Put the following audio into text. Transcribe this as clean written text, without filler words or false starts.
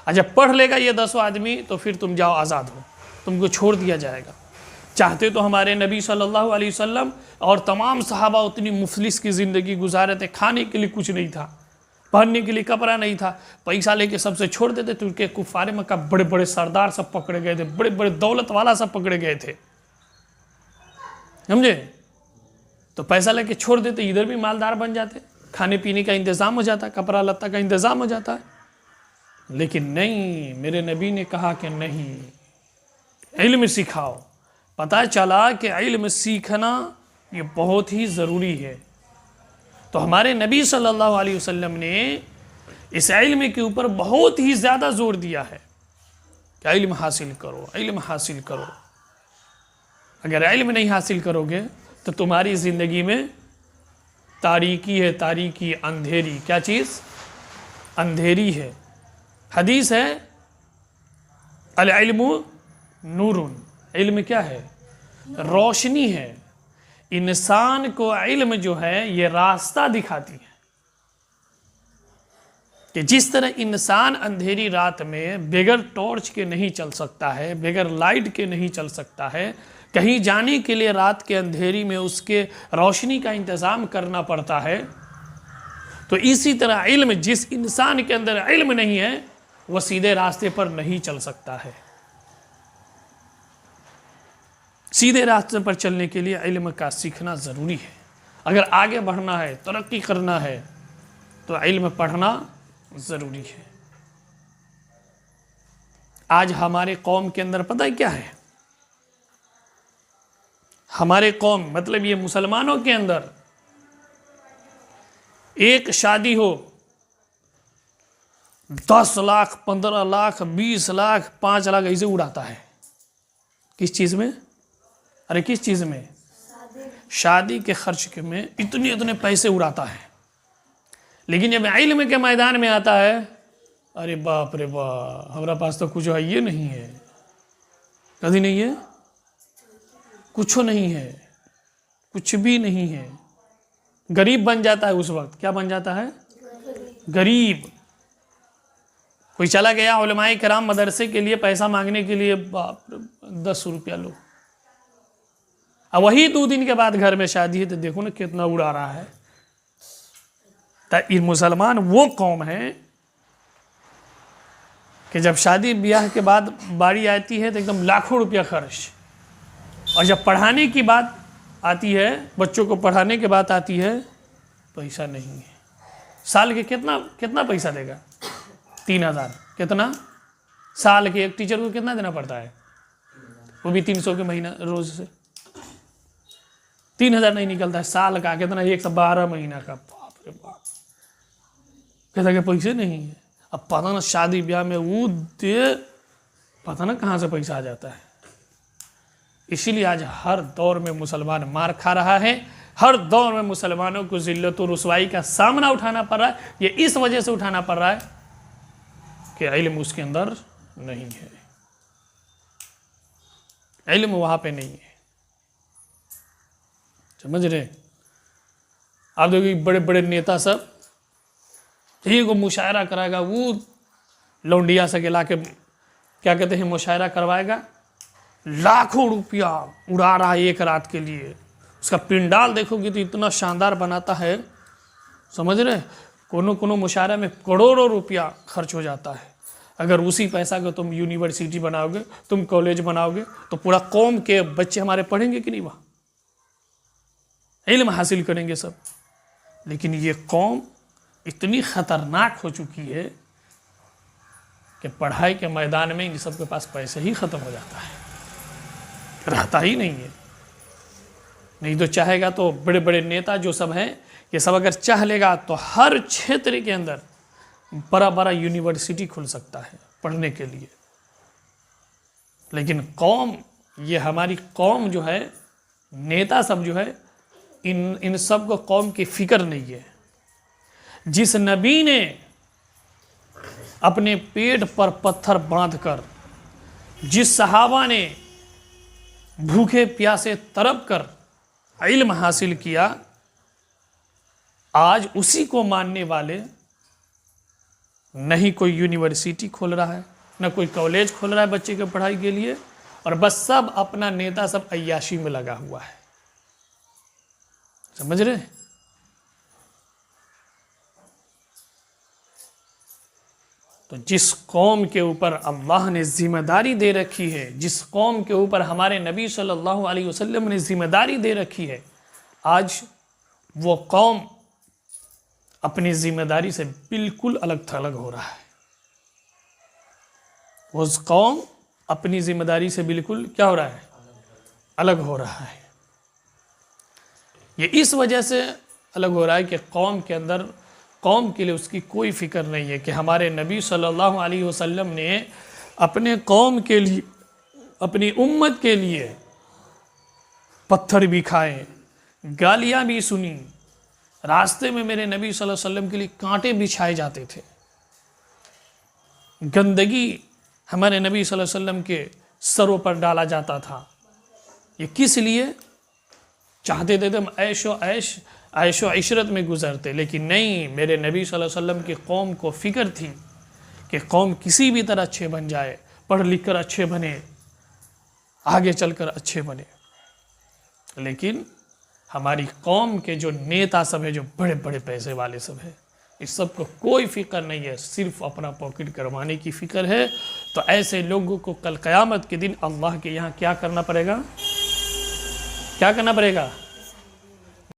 और जब पढ़ लेगा ये 10 आदमी तो फिर तुम जाओ आज़ाद हो, तुमको छोड़ दिया जाएगा। चाहते तो हमारे नबी सल्लल्लाहु अलैहि वसल्लम और तमाम सहाबा उतनी मुफलिस की ज़िंदगी गुजारे थे, खाने के लिए कुछ नहीं था, पहनने के लिए कपड़ा नहीं था, पैसा लेके सबसे छोड़ देते। तो उनके कुफारे मक्का बड़े बड़े सरदार सब पकड़े गए थे, बड़े बड़े दौलत वाला सब पकड़े गए थे, समझे। तो पैसा लेके छोड़ देते, इधर भी मालदार बन जाते, खाने पीने का इंतज़ाम हो जाता, कपड़ा लत्ता का इंतज़ाम हो जाता है। लेकिन नहीं, मेरे नबी ने कहा कि नहीं, इल्म सिखाओ। पता चला कि इल्म सीखना ये बहुत ही ज़रूरी है। तो हमारे नबी सल्लल्लाहु अलैहि वसल्लम ने इस इल्म के ऊपर बहुत ही ज़्यादा जोर दिया है कि इल्म हासिल करो, इल्म हासिल करो। अगर इल्म नहीं हासिल करोगे तो तुम्हारी ज़िंदगी में तारीकी है, तारीकी, अंधेरी। क्या चीज़? अंधेरी है। हदीस है, अल इल्मु नूरुन, इल्म क्या है? रोशनी है। इंसान को इल्म जो है ये रास्ता दिखाती है कि जिस तरह इंसान अंधेरी रात में बगैर टॉर्च के नहीं चल सकता है, बगैर लाइट के नहीं चल सकता है, कहीं जाने के लिए रात के अंधेरी में उसके रोशनी का इंतज़ाम करना पड़ता है। तो इसी तरह इल्म, जिस इंसान के अंदर इल्म नहीं है वह सीधे रास्ते पर नहीं चल सकता है। सीधे रास्ते पर चलने के लिए इल्म का सीखना ज़रूरी है। अगर आगे बढ़ना है, तरक्की करना है तो इल्म पढ़ना ज़रूरी है। आज हमारे कौम के अंदर पता है क्या है? हमारे कौम मतलब ये मुसलमानों के अंदर एक शादी हो 10 लाख, 15 लाख, 20 लाख, 5 लाख ऐसे उड़ाता है। किस चीज़ में? अरे किस चीज़ में? शादी के खर्च के में इतने पैसे उड़ाता है। लेकिन जब इल्म के मैदान में आता है, अरे बाप रे बाप, हमारा पास तो कुछ है ये नहीं है, कभी नहीं है, कुछ नहीं है, कुछ भी नहीं है। गरीब बन जाता है उस वक्त। क्या बन जाता है? गरीब। कोई चला गया उलमाए किराम मदरसे के लिए पैसा मांगने के लिए, बाप रे 10 रुपया लो, अब वही 2 दिन के बाद घर में शादी है तो देखो ना कितना उड़ा रहा है। तो मुसलमान वो कौम है कि जब शादी ब्याह के बाद बारी आती है तो एकदम लाखों रुपया खर्च, और जब पढ़ाने की बात आती है, बच्चों को पढ़ाने की बात आती है, पैसा नहीं है। साल के कितना पैसा देगा? 3000। कितना? साल के एक टीचर को कितना देना पड़ता है? वो भी 300 के महीना रोज से 3000 नहीं निकलता है साल का। कितना? 112 महीना का। बाप रे बाप, कहता कि पैसे नहीं है। अब पता ना शादी ब्याह में वो दे, पता ना कहाँ से पैसा आ जाता है। इसीलिए आज हर दौर में मुसलमान मार खा रहा है। हर दौर में मुसलमानों को जिल्लत और रुसवाई का सामना उठाना पड़ रहा है। ये इस वजह से उठाना पड़ रहा है कि इल्म उसके अंदर नहीं है, इल्म वहाँ पे नहीं है। समझ रहे? आप देखिए बड़े बड़े नेता सब यही को मुशायरा कराएगा, वो लौंडिया से ला के क्या कहते हैं मुशायरा करवाएगा, लाखों रुपया उड़ा रहा है एक रात के लिए। उसका पिंडाल देखोगे तो इतना शानदार बनाता है, समझ रहे? कोनो मुशायरा में करोड़ों रुपया खर्च हो जाता है। अगर उसी पैसा को तुम यूनिवर्सिटी बनाओगे, तुम कॉलेज बनाओगे, तो पूरा कौम के बच्चे हमारे पढ़ेंगे कि नहीं? वहाँ इल्म हासिल करेंगे सब। लेकिन ये कौम इतनी ख़तरनाक हो चुकी है कि पढ़ाई के मैदान में इन सब के पास पैसे ही ख़त्म हो जाता है, रहता ही नहीं है। नहीं तो चाहेगा तो बड़े बड़े नेता जो सब हैं, ये सब अगर चाह लेगा तो हर क्षेत्र के अंदर बड़ा बड़ा यूनिवर्सिटी खुल सकता है पढ़ने के लिए। लेकिन कौम, ये हमारी कौम जो है, नेता सब जो है, इन सब को कौम की फिक्र नहीं है। जिस नबी ने अपने पेट पर पत्थर बांधकर, जिस सहाबा ने भूखे प्यासे तड़प कर इल्म हासिल किया, आज उसी को मानने वाले न ही कोई यूनिवर्सिटी खोल रहा है, न कोई कॉलेज खोल रहा है बच्चे की पढ़ाई के लिए, और बस सब अपना नेता सब अय्याशी में लगा हुआ है। समझ रहे? तो जिस कौम के ऊपर अल्लाह ने जिम्मेदारी दे रखी है, जिस कौम के ऊपर हमारे नबी सल्लल्लाहु अलैहि वसल्लम ने जिम्मेदारी दे रखी है, आज वो कौम अपनी जिम्मेदारी से बिल्कुल अलग थलग हो रहा है। वो कौम अपनी जिम्मेदारी से बिल्कुल क्या हो रहा है? अलग हो रहा है। ये इस वजह से अलग हो रहा है कि कौम के अंदर, कौम के लिए उसकी कोई फिक्र नहीं है कि हमारे नबी सल्लल्लाहु अलैहि वसल्लम ने अपने कौम के लिए, अपनी उम्मत के लिए पत्थर भी खाए, गालियां भी सुनी, रास्ते में मेरे नबी सल्लल्लाहु अलैहि वसल्लम के लिए कांटे बिछाए जाते थे, गंदगी हमारे नबी सल्लल्लाहु अलैहि वसल्लम के सरों पर डाला जाता था। ये किस लिए? चाहते थे हम ऐशो इशरत में गुजरते, लेकिन नहीं, मेरे नबी सल्लल्लाहु अलैहि वसल्लम की कौम को फिक्र थी कि कौम किसी भी तरह अच्छे बन जाए, पढ़ लिख कर अच्छे बने, आगे चलकर अच्छे बने। लेकिन हमारी कौम के जो नेता सब है, जो बड़े बड़े पैसे वाले सब है, इस सब को कोई फिक्र नहीं है, सिर्फ अपना पॉकेट करवाने की फिक्र है। तो ऐसे लोगों को कल क़यामत के दिन अल्लाह के यहाँ क्या करना पड़ेगा? क्या करना पड़ेगा?